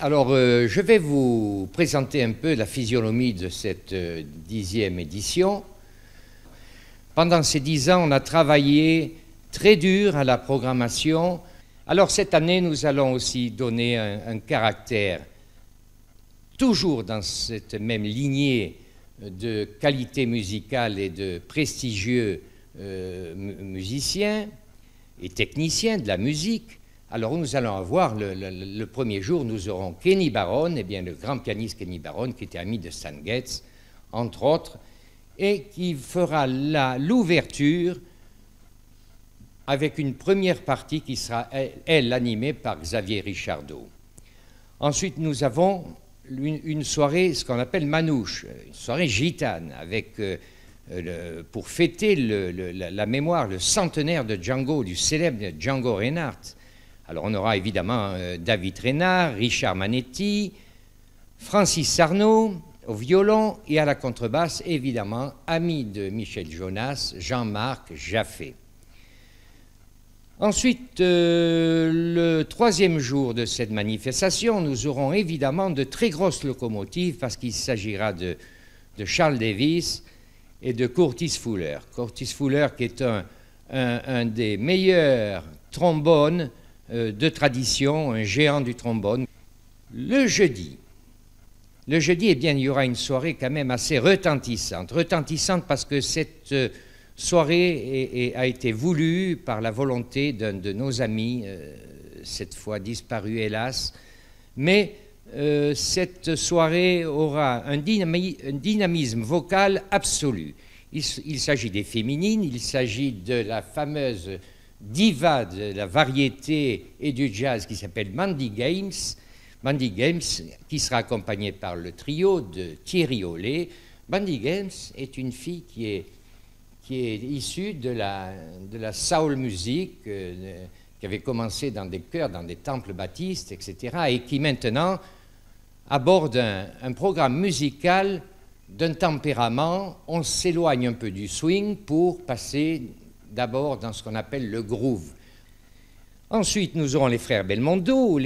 Alors, je vais vous présenter un peu la physionomie de cette 10e édition. Pendant ces 10 ans, on a travaillé très dur à la programmation. Alors, cette année, nous allons aussi donner un caractère, toujours dans cette même lignée de qualité musicale et de prestigieux musiciens et techniciens de la musique. Alors nous allons avoir, le premier jour, nous aurons Kenny Barron, le grand pianiste Kenny Barron, qui était ami de Stan Getz, entre autres, et qui fera l'ouverture avec une première partie qui sera, elle, animée par Xavier Richardot. Ensuite, nous avons une soirée, ce qu'on appelle manouche, une soirée gitane, avec, pour fêter la mémoire, le centenaire de Django, du célèbre Django Reinhardt. Alors on aura évidemment David Reynard, Richard Manetti, Francis Sarnaud au violon et à la contrebasse, évidemment, ami de Michel Jonas, Jean-Marc Jaffé. Ensuite, le troisième jour de cette manifestation, nous aurons évidemment de très grosses locomotives parce qu'il s'agira de Charles Davis et de Curtis Fuller. Curtis Fuller qui est un des meilleurs trombones de tradition, un géant du trombone. Le jeudi, eh bien, il y aura une soirée quand même assez retentissante parce que cette soirée a été voulue par la volonté d'un de nos amis, cette fois disparu hélas, mais cette soirée aura un dynamisme vocal absolu. Il s'agit des féminines, il s'agit de la fameuse diva de la variété et du jazz qui s'appelle Mandy Games, qui sera accompagnée par le trio de Thierry Hollet. Mandy Games est une fille qui est issue de la soul music, qui avait commencé dans des chœurs, dans des temples baptistes, etc., et qui maintenant aborde un programme musical d'un tempérament. On s'éloigne un peu du swing pour passer d'abord dans ce qu'on appelle le groove. Ensuite, nous aurons les frères Belmondo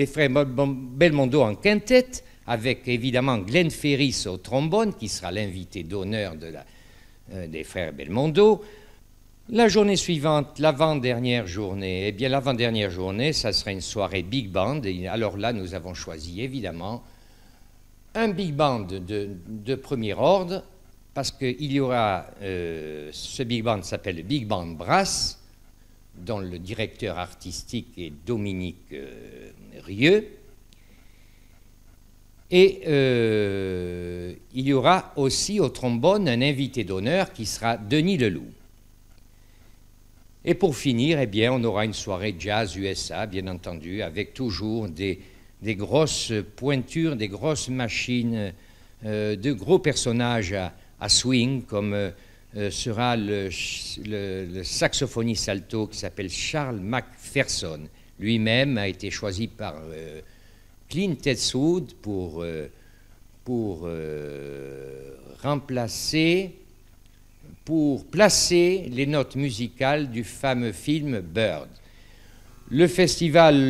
en quintette, avec évidemment Glenn Ferris au trombone, qui sera l'invité d'honneur des frères Belmondo. La journée suivante, l'avant-dernière journée, ça sera une soirée big band. Et alors là, nous avons choisi évidemment un big band de premier ordre, parce qu'il y aura, ce big band s'appelle le Big Band Brass, dont le directeur artistique est Dominique Rieu. Et il y aura aussi au trombone un invité d'honneur qui sera Denis Leloup. Et pour finir, eh bien, on aura une soirée jazz USA, bien entendu, avec toujours des grosses pointures, des grosses machines, de gros personnages à swing, comme sera le saxophoniste alto qui s'appelle Charles McPherson. Lui-même a été choisi par Clint Eastwood pour placer les notes musicales du fameux film Bird. Le festival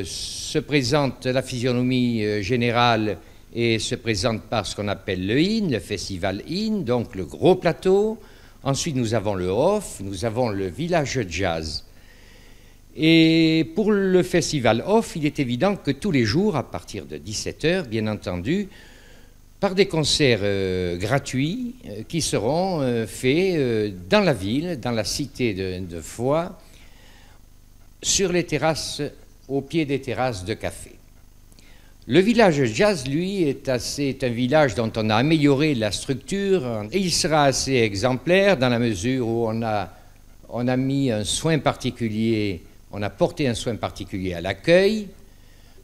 se présente, la physionomie générale, et se présente par ce qu'on appelle le IN, le festival IN, donc le gros plateau. Ensuite, nous avons le OFF, nous avons le village jazz. Et pour le festival OFF, il est évident que tous les jours, à partir de 17h, bien entendu, par des concerts gratuits qui seront faits dans la ville, dans la cité de Foix, sur les terrasses, au pied des terrasses de café. Le village jazz, lui, est un village dont on a amélioré la structure, et il sera assez exemplaire dans la mesure où on a mis un soin particulier, on a porté un soin particulier à l'accueil,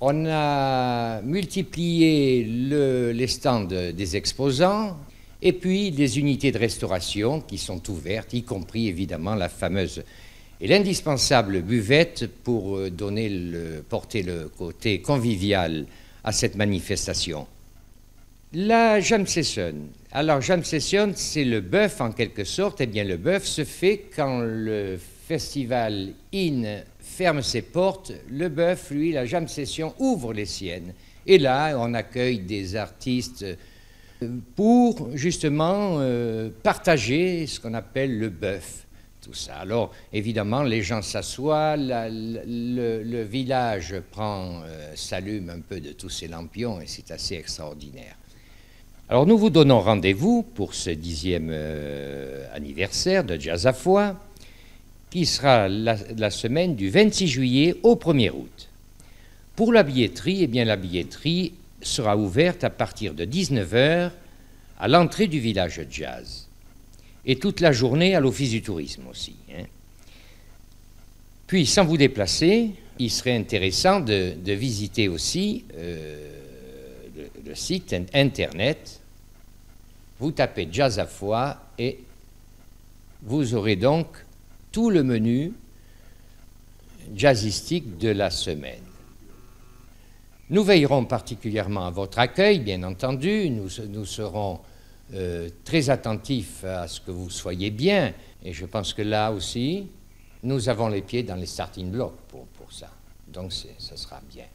on a multiplié les stands des exposants, et puis des unités de restauration qui sont ouvertes, y compris évidemment la fameuse et l'indispensable buvette pour porter le côté convivial à cette manifestation. La jam session. Alors, jam session, c'est le bœuf en quelque sorte. Eh bien, le bœuf se fait quand le festival IN ferme ses portes. Le bœuf, lui, la jam session ouvre les siennes. Et là, on accueille des artistes pour justement partager ce qu'on appelle le bœuf. Tout ça. Alors, évidemment, les gens s'assoient, le village s'allume un peu de tous ces lampions et c'est assez extraordinaire. Alors, nous vous donnons rendez-vous pour ce 10e anniversaire de Jazz à Foix, qui sera la semaine du 26 juillet au 1er août. Pour la billetterie, eh bien, la billetterie sera ouverte à partir de 19 h à l'entrée du village jazz. Et toute la journée à l'Office du tourisme aussi. Hein. Puis, sans vous déplacer, il serait intéressant de visiter aussi le site internet. Vous tapez Jazz à Foix et vous aurez donc tout le menu jazzistique de la semaine. Nous veillerons particulièrement à votre accueil, bien entendu. Nous serons très attentifs à ce que vous soyez bien. Et je pense que là aussi, nous avons les pieds dans les starting blocks pour ça. Donc, ça sera bien.